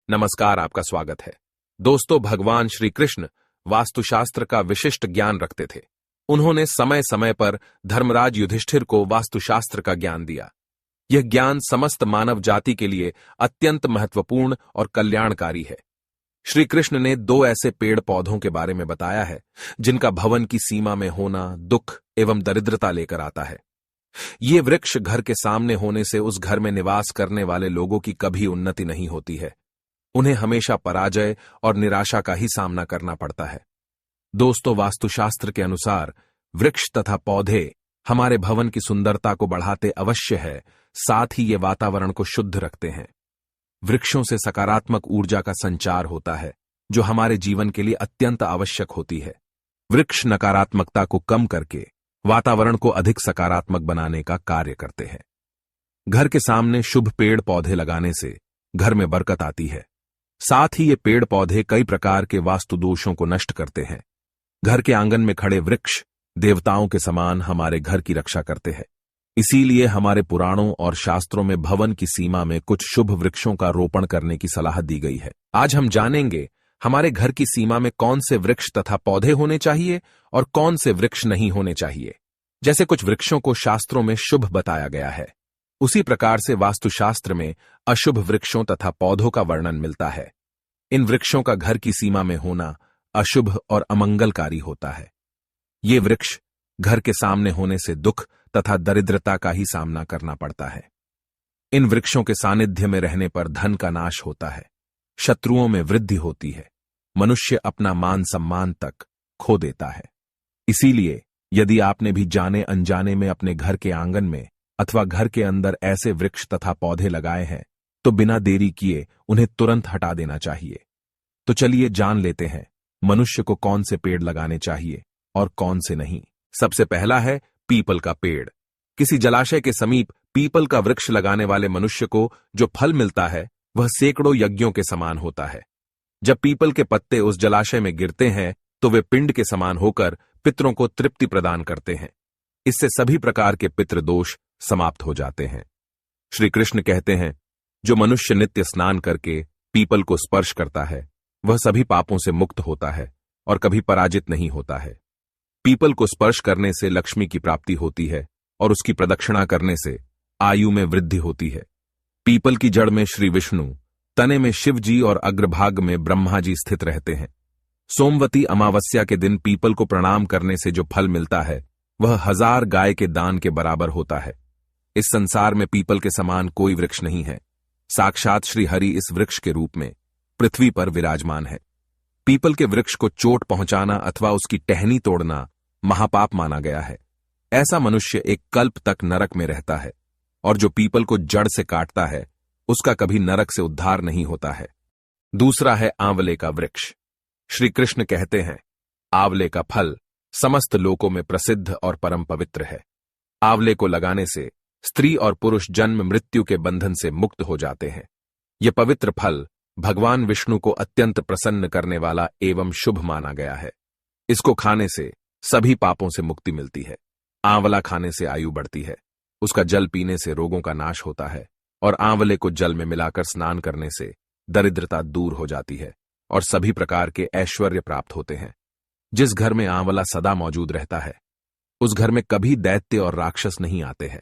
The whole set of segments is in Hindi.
नमस्कार, आपका स्वागत है। दोस्तों, भगवान श्री कृष्ण वास्तुशास्त्र का विशिष्ट ज्ञान रखते थे। उन्होंने समय समय पर धर्मराज युधिष्ठिर को वास्तुशास्त्र का ज्ञान दिया। यह ज्ञान समस्त मानव जाति के लिए अत्यंत महत्वपूर्ण और कल्याणकारी है। श्री कृष्ण ने 2 ऐसे पेड़ पौधों के बारे में बताया है जिनका भवन की सीमा में होना दुख एवं दरिद्रता लेकर आता है। ये वृक्ष घर के सामने होने से उस घर में निवास करने वाले लोगों की कभी उन्नति नहीं होती है। उन्हें हमेशा पराजय और निराशा का ही सामना करना पड़ता है। दोस्तों, वास्तुशास्त्र के अनुसार वृक्ष तथा पौधे हमारे भवन की सुंदरता को बढ़ाते अवश्य है, साथ ही ये वातावरण को शुद्ध रखते हैं। वृक्षों से सकारात्मक ऊर्जा का संचार होता है, जो हमारे जीवन के लिए अत्यंत आवश्यक होती है। वृक्ष नकारात्मकता को कम करके वातावरण को अधिक सकारात्मक बनाने का कार्य करते हैं। घर के सामने शुभ पेड़ पौधे लगाने से घर में बरकत आती है। साथ ही ये पेड़ पौधे कई प्रकार के वास्तु दोषों को नष्ट करते हैं। घर के आंगन में खड़े वृक्ष देवताओं के समान हमारे घर की रक्षा करते हैं। इसीलिए हमारे पुराणों और शास्त्रों में भवन की सीमा में कुछ शुभ वृक्षों का रोपण करने की सलाह दी गई है। आज हम जानेंगे हमारे घर की सीमा में कौन से वृक्ष तथा पौधे होने चाहिए और कौन से वृक्ष नहीं होने चाहिए। जैसे कुछ वृक्षों को शास्त्रों में शुभ बताया गया है, उसी प्रकार से वास्तुशास्त्र में अशुभ वृक्षों तथा पौधों का वर्णन मिलता है। इन वृक्षों का घर की सीमा में होना अशुभ और अमंगलकारी होता है। ये वृक्ष घर के सामने होने से दुख तथा दरिद्रता का ही सामना करना पड़ता है। इन वृक्षों के सानिध्य में रहने पर धन का नाश होता है, शत्रुओं में वृद्धि होती है, मनुष्य अपना मान सम्मान तक खो देता है। इसीलिए यदि आपने भी जाने अनजाने में अपने घर के आंगन में अथवा घर के अंदर ऐसे वृक्ष तथा पौधे लगाए हैं, तो बिना देरी किए उन्हें तुरंत हटा देना चाहिए। तो चलिए जान लेते हैं मनुष्य को कौन से पेड़ लगाने चाहिए और कौन से नहीं। सबसे पहला है पीपल का पेड़। किसी जलाशय के समीप पीपल का वृक्ष लगाने वाले मनुष्य को जो फल मिलता है वह सैकड़ों यज्ञों के समान होता है। जब पीपल के पत्ते उस जलाशय में गिरते हैं तो वे पिंड के समान होकर पितरों को तृप्ति प्रदान करते हैं। इससे सभी प्रकार के पितृदोष समाप्त हो जाते हैं। श्री कृष्ण कहते हैं, जो मनुष्य नित्य स्नान करके पीपल को स्पर्श करता है वह सभी पापों से मुक्त होता है और कभी पराजित नहीं होता है। पीपल को स्पर्श करने से लक्ष्मी की प्राप्ति होती है और उसकी प्रदक्षिणा करने से आयु में वृद्धि होती है। पीपल की जड़ में श्री विष्णु, तने में शिव जी और अग्रभाग में ब्रह्मा जी स्थित रहते हैं। सोमवती अमावस्या के दिन पीपल को प्रणाम करने से जो फल मिलता है वह 1000 गाय के दान के बराबर होता है। इस संसार में पीपल के समान कोई वृक्ष नहीं है। साक्षात श्री हरि इस वृक्ष के रूप में पृथ्वी पर विराजमान है। पीपल के वृक्ष को चोट पहुंचाना अथवा उसकी टहनी तोड़ना महापाप माना गया है। ऐसा मनुष्य एक कल्प तक नरक में रहता है और जो पीपल को जड़ से काटता है उसका कभी नरक से उद्धार नहीं होता है। दूसरा है आंवले का वृक्ष। श्री कृष्ण कहते हैं, आंवले का फल समस्त लोकों में प्रसिद्ध और परम पवित्र है। आंवले को लगाने से स्त्री और पुरुष जन्म मृत्यु के बंधन से मुक्त हो जाते हैं। यह पवित्र फल भगवान विष्णु को अत्यंत प्रसन्न करने वाला एवं शुभ माना गया है। इसको खाने से सभी पापों से मुक्ति मिलती है। आंवला खाने से आयु बढ़ती है, उसका जल पीने से रोगों का नाश होता है और आंवले को जल में मिलाकर स्नान करने से दरिद्रता दूर हो जाती है और सभी प्रकार के ऐश्वर्य प्राप्त होते हैं। जिस घर में आंवला सदा मौजूद रहता है उस घर में कभी दैत्य और राक्षस नहीं आते हैं।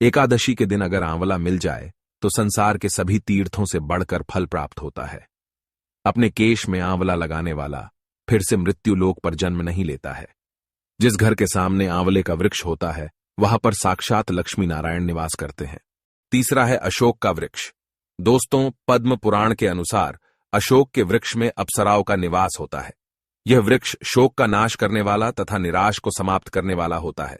एकादशी के दिन अगर आंवला मिल जाए तो संसार के सभी तीर्थों से बढ़कर फल प्राप्त होता है। अपने केश में आंवला लगाने वाला फिर से मृत्यु लोक पर जन्म नहीं लेता है। जिस घर के सामने आंवले का वृक्ष होता है वहां पर साक्षात लक्ष्मी नारायण निवास करते हैं। तीसरा है अशोक का वृक्ष। दोस्तों, पद्म पुराण के अनुसार अशोक के वृक्ष में अप्सराओं का निवास होता है। यह वृक्ष शोक का नाश करने वाला तथा निराश को समाप्त करने वाला होता है।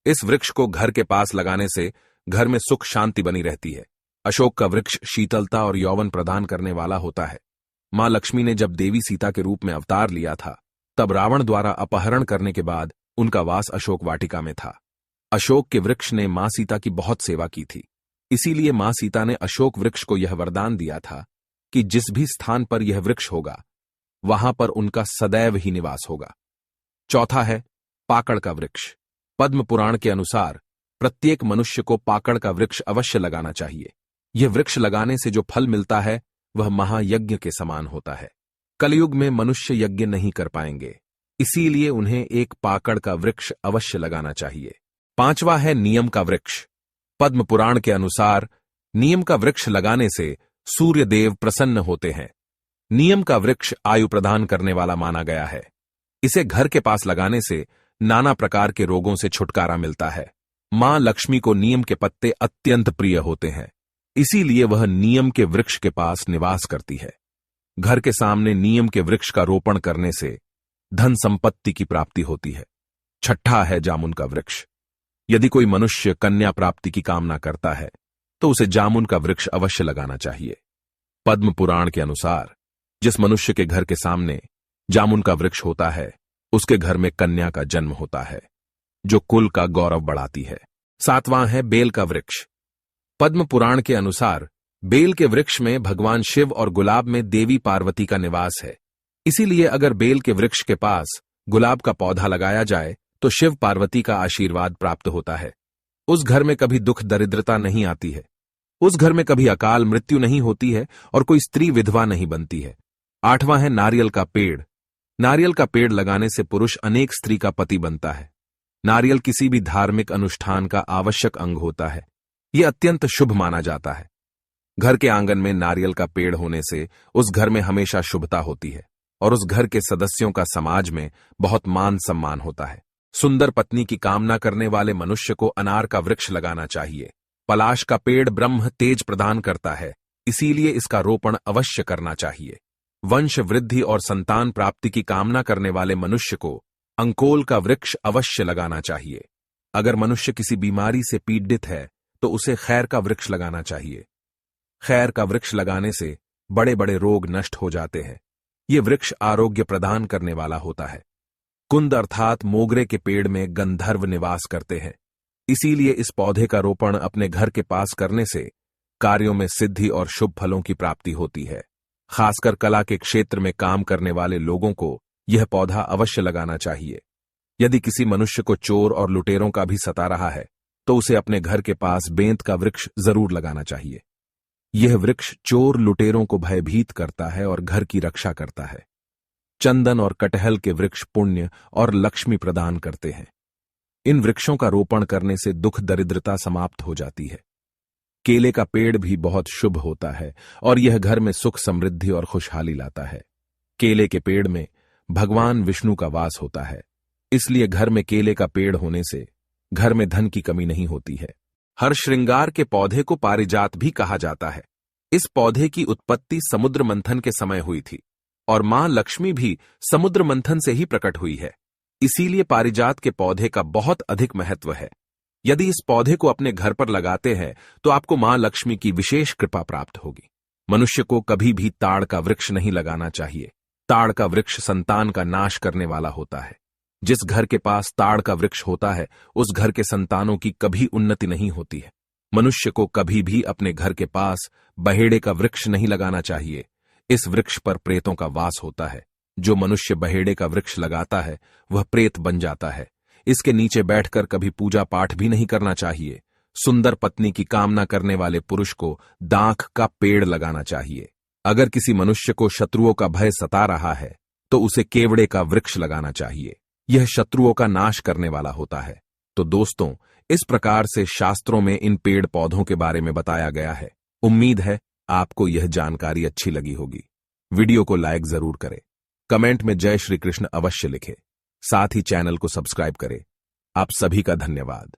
इस वृक्ष को घर के पास लगाने से घर में सुख शांति बनी रहती है। अशोक का वृक्ष शीतलता और यौवन प्रदान करने वाला होता है। मां लक्ष्मी ने जब देवी सीता के रूप में अवतार लिया था तब रावण द्वारा अपहरण करने के बाद उनका वास अशोक वाटिका में था। अशोक के वृक्ष ने मां सीता की बहुत सेवा की थी। इसीलिए मां सीता ने अशोक वृक्ष को यह वरदान दिया था कि जिस भी स्थान पर यह वृक्ष होगा वहां पर उनका सदैव ही निवास होगा। चौथा है पाकड़ का वृक्ष। पद्म पुराण के अनुसार प्रत्येक मनुष्य को पाकड़ का वृक्ष अवश्य लगाना चाहिए। यह वृक्ष लगाने से जो फल मिलता है वह महायज्ञ के समान होता है। कलयुग में मनुष्य यज्ञ नहीं कर पाएंगे, इसीलिए उन्हें एक पाकड़ का वृक्ष अवश्य लगाना चाहिए। 5वां है नियम का वृक्ष। पद्म पुराण के अनुसार नियम का वृक्ष लगाने से सूर्य देव प्रसन्न होते हैं। नियम का वृक्ष आयु प्रदान करने वाला माना गया है। इसे घर के पास लगाने से नाना प्रकार के रोगों से छुटकारा मिलता है। मां लक्ष्मी को नीम के पत्ते अत्यंत प्रिय होते हैं, इसीलिए वह नीम के वृक्ष के पास निवास करती है। घर के सामने नीम के वृक्ष का रोपण करने से धन संपत्ति की प्राप्ति होती है। 6ठा है जामुन का वृक्ष। यदि कोई मनुष्य कन्या प्राप्ति की कामना करता है तो उसे जामुन का वृक्ष अवश्य लगाना चाहिए। पद्म पुराण के अनुसार जिस मनुष्य के घर के सामने जामुन का वृक्ष होता है उसके घर में कन्या का जन्म होता है, जो कुल का गौरव बढ़ाती है। 7वां है बेल का वृक्ष। पद्म पुराण के अनुसार बेल के वृक्ष में भगवान शिव और गुलाब में देवी पार्वती का निवास है। इसीलिए अगर बेल के वृक्ष के पास गुलाब का पौधा लगाया जाए तो शिव पार्वती का आशीर्वाद प्राप्त होता है। उस घर में कभी दुख दरिद्रता नहीं आती है, उस घर में कभी अकाल मृत्यु नहीं होती है और कोई स्त्री विधवा नहीं बनती है। 8वां है नारियल का पेड़। नारियल का पेड़ लगाने से पुरुष अनेक स्त्री का पति बनता है। नारियल किसी भी धार्मिक अनुष्ठान का आवश्यक अंग होता है। यह अत्यंत शुभ माना जाता है। घर के आंगन में नारियल का पेड़ होने से उस घर में हमेशा शुभता होती है और उस घर के सदस्यों का समाज में बहुत मान सम्मान होता है। सुंदर पत्नी की कामना करने वाले मनुष्य को अनार का वृक्ष लगाना चाहिए। पलाश का पेड़ ब्रह्म तेज प्रदान करता है, इसीलिए इसका रोपण अवश्य करना चाहिए। वंश वृद्धि और संतान प्राप्ति की कामना करने वाले मनुष्य को अंकोल का वृक्ष अवश्य लगाना चाहिए। अगर मनुष्य किसी बीमारी से पीड़ित है तो उसे खैर का वृक्ष लगाना चाहिए। खैर का वृक्ष लगाने से बड़े बड़े रोग नष्ट हो जाते हैं। ये वृक्ष आरोग्य प्रदान करने वाला होता है। कुंद अर्थात मोगरे के पेड़ में गंधर्व निवास करते हैं, इसीलिए इस पौधे का रोपण अपने घर के पास करने से कार्यों में सिद्धि और शुभ फलों की प्राप्ति होती है। खासकर कला के क्षेत्र में काम करने वाले लोगों को यह पौधा अवश्य लगाना चाहिए। यदि किसी मनुष्य को चोर और लुटेरों का भी सता रहा है तो उसे अपने घर के पास बेंत का वृक्ष जरूर लगाना चाहिए। यह वृक्ष चोर लुटेरों को भयभीत करता है और घर की रक्षा करता है। चंदन और कटहल के वृक्ष पुण्य और लक्ष्मी प्रदान करते हैं। इन वृक्षों का रोपण करने से दुख दरिद्रता समाप्त हो जाती है। केले का पेड़ भी बहुत शुभ होता है और यह घर में सुख समृद्धि और खुशहाली लाता है। केले के पेड़ में भगवान विष्णु का वास होता है, इसलिए घर में केले का पेड़ होने से घर में धन की कमी नहीं होती है। हर श्रृंगार के पौधे को पारिजात भी कहा जाता है। इस पौधे की उत्पत्ति समुद्र मंथन के समय हुई थी और मां लक्ष्मी भी समुद्र मंथन से ही प्रकट हुई है। इसीलिए पारिजात के पौधे का बहुत अधिक महत्व है। यदि इस पौधे को अपने घर पर लगाते हैं तो आपको मां लक्ष्मी की विशेष कृपा प्राप्त होगी। मनुष्य को कभी भी ताड़ का वृक्ष नहीं लगाना चाहिए। ताड़ का वृक्ष संतान का नाश करने वाला होता है। जिस घर के पास ताड़ का वृक्ष होता है उस घर के संतानों की कभी उन्नति नहीं होती है। मनुष्य को कभी भी अपने घर के पास बहेड़े का वृक्ष नहीं लगाना चाहिए। इस वृक्ष पर प्रेतों का वास होता है। जो मनुष्य बहेड़े का वृक्ष लगाता है वह प्रेत बन जाता है। इसके नीचे बैठकर कभी पूजा पाठ भी नहीं करना चाहिए। सुंदर पत्नी की कामना करने वाले पुरुष को दाख का पेड़ लगाना चाहिए। अगर किसी मनुष्य को शत्रुओं का भय सता रहा है तो उसे केवड़े का वृक्ष लगाना चाहिए। यह शत्रुओं का नाश करने वाला होता है। तो दोस्तों, इस प्रकार से शास्त्रों में इन पेड़ पौधों के बारे में बताया गया है। उम्मीद है आपको यह जानकारी अच्छी लगी होगी। वीडियो को लाइक जरूर करें, कमेंट में जय श्री कृष्ण अवश्य लिखें, साथ ही चैनल को सब्सक्राइब करें। आप सभी का धन्यवाद।